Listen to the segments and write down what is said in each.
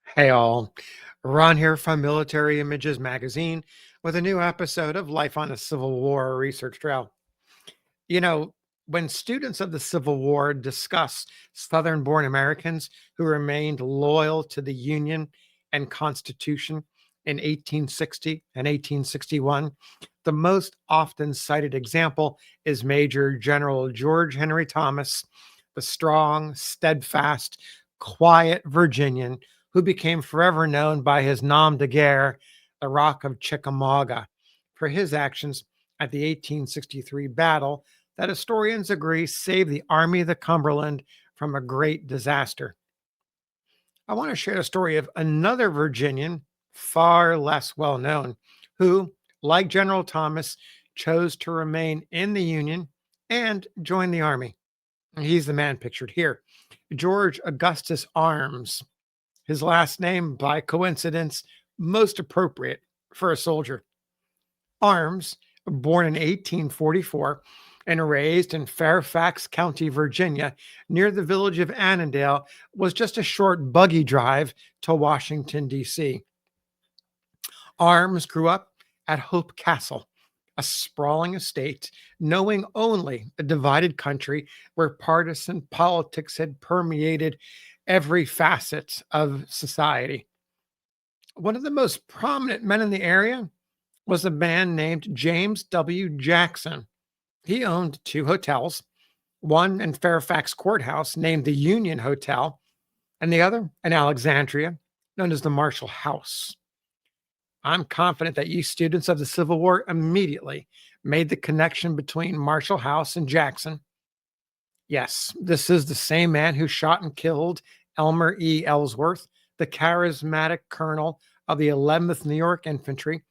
Hey all, Ron here from Military Images Magazine with a new episode of Life on the Civil War Research Trail. You know, when students of the Civil War discuss Southern born Americans who remained loyal to the Union and Constitution in 1860 and 1861, the most often cited example is Major General George Henry Thomas, the strong, steadfast, quiet Virginian who became forever known by his nom de guerre, the Rock of Chickamauga, for his actions at the 1863 battle that historians agree saved the Army of the Cumberland from a great disaster. I want to share the story of another Virginian, far less well known, who, like General Thomas, chose to remain in the Union and join the Army. He's the man pictured here, George Augustus Armes. His last name, by coincidence, most appropriate for a soldier. Armes, born in 1844 and raised in Fairfax County, Virginia, near the village of Annandale, was just a short buggy drive to Washington, D.C. Armes grew up at Hope Castle, a sprawling estate, knowing only a divided country where partisan politics had permeated every facet of society. One of the most prominent men in the area was a man named James W. Jackson. He owned two hotels, one in Fairfax Court House named the Union Hotel, and the other in Alexandria, known as the Marshall House. I'm confident that you students of the Civil War immediately made the connection between Marshall House and Jackson. Yes, this is the same man who shot and killed Elmer E. Ellsworth, the charismatic colonel of the 11th New York Infantry,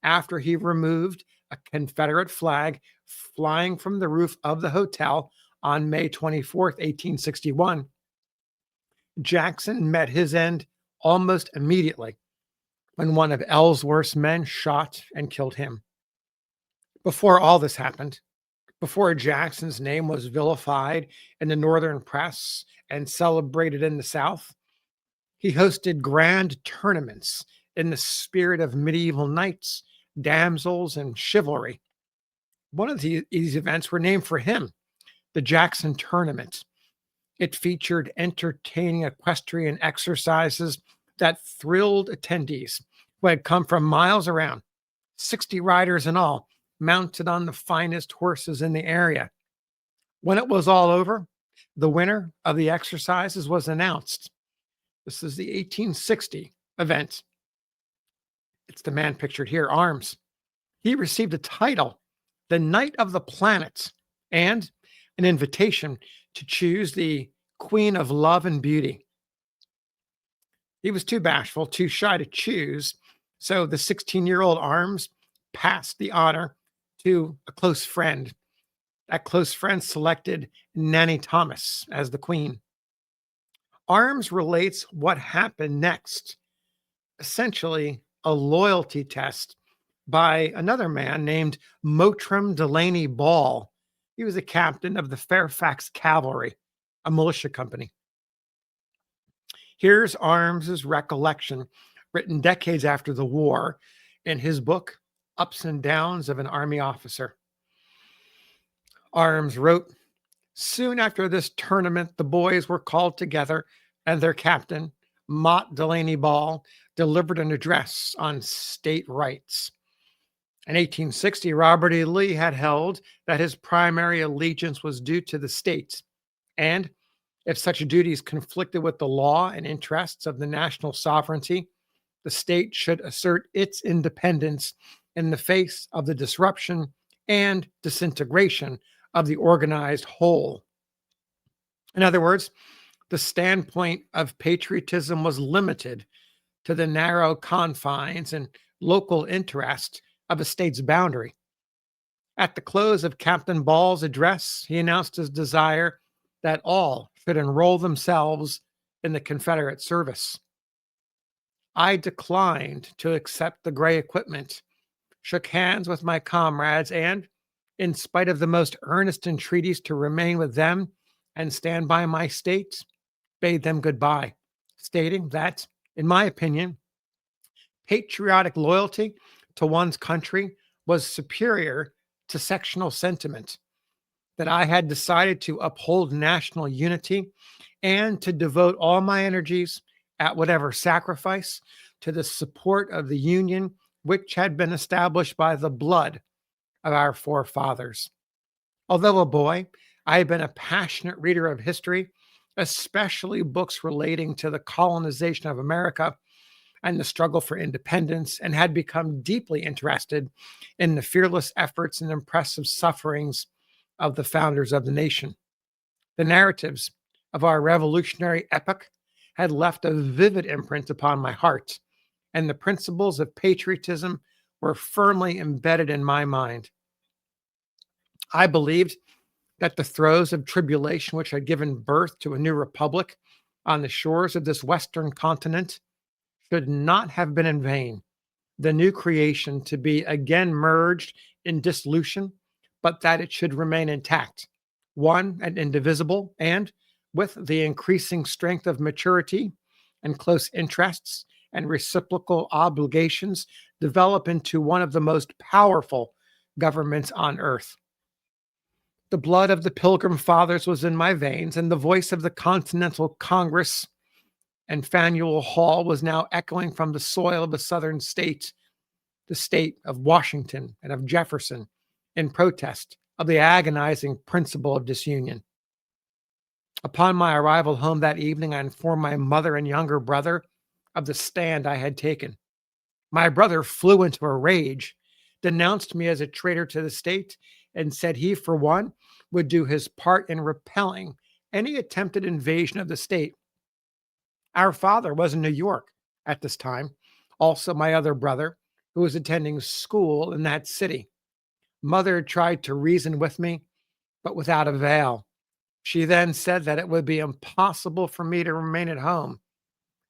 after he removed a Confederate flag flying from the roof of the hotel on May 24th, 1861. Jackson met his end almost immediately when one of Ellsworth's men shot and killed him. Before all this happened, before Jackson's name was vilified in the Northern press and celebrated in the South, he hosted grand tournaments in the spirit of medieval knights, damsels, and chivalry. One of these events were named for him, the Jackson Tournament. It featured entertaining equestrian exercises that thrilled attendees who had come from miles around, 60 riders in all, mounted on the finest horses in the area. When it was all over, the winner of the exercises was announced. This is the 1860 event. It's the man pictured here, Armes. He received a title, the Knight of the Planets, and an invitation to choose the Queen of Love and Beauty. He was too bashful, too shy to choose, so the 16-year-old Armes passed the honor to a close friend. That close friend selected Nanny Thomas as the queen. Armes relates what happened next, essentially a loyalty test by another man named Mottram Delaney Ball. He was a captain of the Fairfax Cavalry, a militia company. Here's Armes's recollection, written decades after the war, in his book, Ups and Downs of an Army Officer. Armes wrote, soon after this tournament, the boys were called together and their captain, Mott Delaney Ball, delivered an address on state rights. In 1860, Robert E. Lee had held that his primary allegiance was due to the states, and if such duties conflicted with the law and interests of the national sovereignty, the state should assert its independence in the face of the disruption and disintegration of the organized whole. In other words, the standpoint of patriotism was limited to the narrow confines and local interest of a state's boundary. At the close of Captain Ball's address, he announced his desire that all should enroll themselves in the Confederate service. I declined to accept the gray equipment, shook hands with my comrades, and, in spite of the most earnest entreaties to remain with them and stand by my state, bade them goodbye, stating that In my opinion, patriotic loyalty to one's country was superior to sectional sentiment, that I had decided to uphold national unity and to devote all my energies at whatever sacrifice to the support of the Union which had been established by the blood of our forefathers. Although a boy, I had been a passionate reader of history, especially books relating to the colonization of America and the struggle for independence, and had become deeply interested in the fearless efforts and impressive sufferings of the founders of the nation. The narratives of our revolutionary epoch had left a vivid imprint upon my heart, and the principles of patriotism were firmly embedded in my mind. I believed that the throes of tribulation which had given birth to a new republic on the shores of this Western continent should not have been in vain. The new creation to be again merged in dissolution, but that it should remain intact, one and indivisible, and with the increasing strength of maturity and close interests and reciprocal obligations, develop into one of the most powerful governments on earth. The blood of the Pilgrim Fathers was in my veins, and the voice of the Continental Congress and Faneuil Hall was now echoing from the soil of a southern state, the state of Washington and of Jefferson, in protest of the agonizing principle of disunion. Upon my arrival home that evening, I informed my mother and younger brother of the stand I had taken. My brother flew into a rage, denounced me as a traitor to the state, and said he, for one, would do his part in repelling any attempted invasion of the state. Our father was in New York at this time, also my other brother, who was attending school in that city. Mother tried to reason with me, but without avail. She then said that it would be impossible for me to remain at home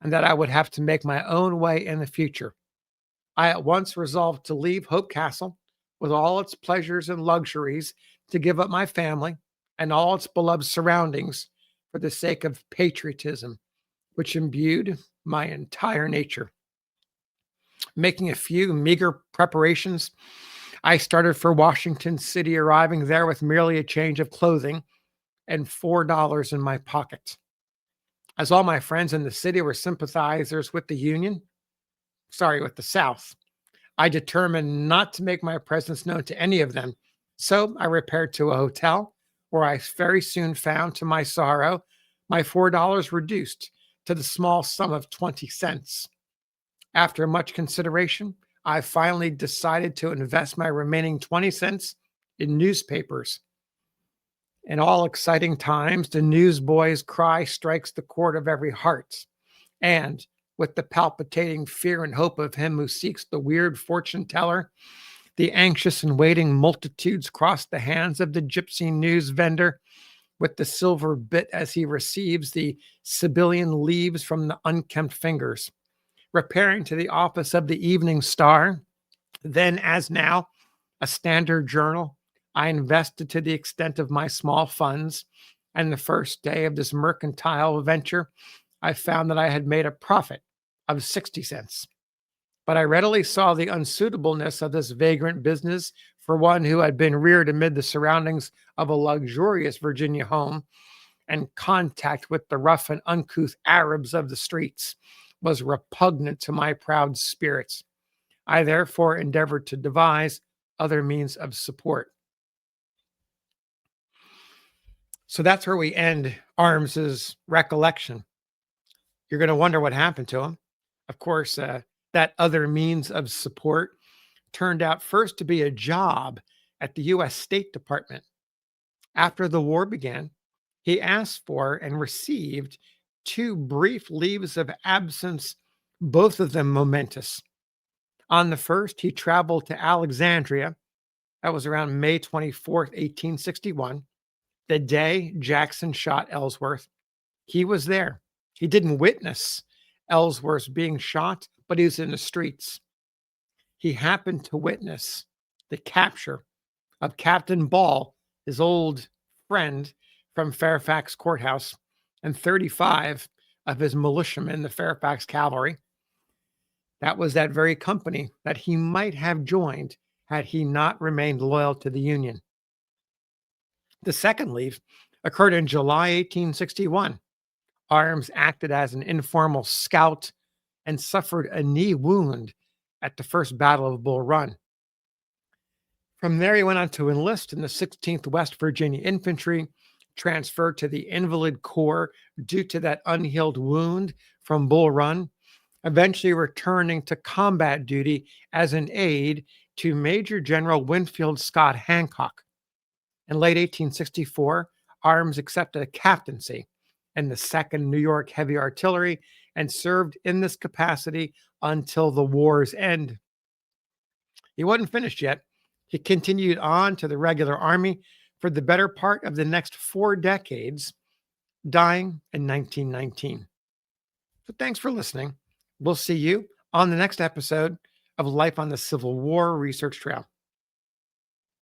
and that I would have to make my own way in the future. I at once resolved to leave Hope Castle with all its pleasures and luxuries, to give up my family and all its beloved surroundings for the sake of patriotism, which imbued my entire nature. Making a few meager preparations, I started for Washington City, arriving there with merely a change of clothing and $4 in my pocket. As all my friends in the city were sympathizers with the South, I determined not to make my presence known to any of them. So I repaired to a hotel where I very soon found, to my sorrow, my $4 reduced to the small sum of 20 cents. After much consideration, I finally decided to invest my remaining 20 cents in newspapers. In all exciting times, the newsboy's cry strikes the chord of every heart. And with the palpitating fear and hope of him who seeks the weird fortune teller, the anxious and waiting multitudes cross the hands of the gypsy news vendor with the silver bit as he receives the Sibyllian leaves from the unkempt fingers. Repairing to the office of the Evening Star, then as now a standard journal, I invested to the extent of my small funds, and the first day of this mercantile venture, I found that I had made a profit of 60 cents. But I readily saw the unsuitableness of this vagrant business for one who had been reared amid the surroundings of a luxurious Virginia home, and contact with the rough and uncouth Arabs of the streets was repugnant to my proud spirits. I therefore endeavored to devise other means of support. So that's where we end Armes's recollection. You're going to wonder what happened to him. Of course, that other means of support turned out first to be a job at the U.S. State Department. After the war began, he asked for and received 2 brief leaves of absence, both of them momentous. On the first, he traveled to Alexandria. That was around May 24th, 1861, the day Jackson shot Ellsworth. He was there. He didn't witness Ellsworth being shot, but he was in the streets. He happened to witness the capture of Captain Ball, his old friend from Fairfax Court House, and 35 of his militiamen, the Fairfax Cavalry. That was that very company that he might have joined had he not remained loyal to the Union. The second leave occurred in July 1861. Armes acted as an informal scout and suffered a knee wound at the First Battle of Bull Run. From there, he went on to enlist in the 16th West Virginia Infantry, transferred to the Invalid Corps due to that unhealed wound from Bull Run, eventually returning to combat duty as an aide to Major General Winfield Scott Hancock. In late 1864, Armes accepted a captaincy in the 2nd New York Heavy Artillery and served in this capacity until the war's end. He wasn't finished yet. He continued on to the regular army for the better part of the next 4 decades, dying in 1919. So thanks for listening. We'll see you on the next episode of Life on the Civil War Research Trail.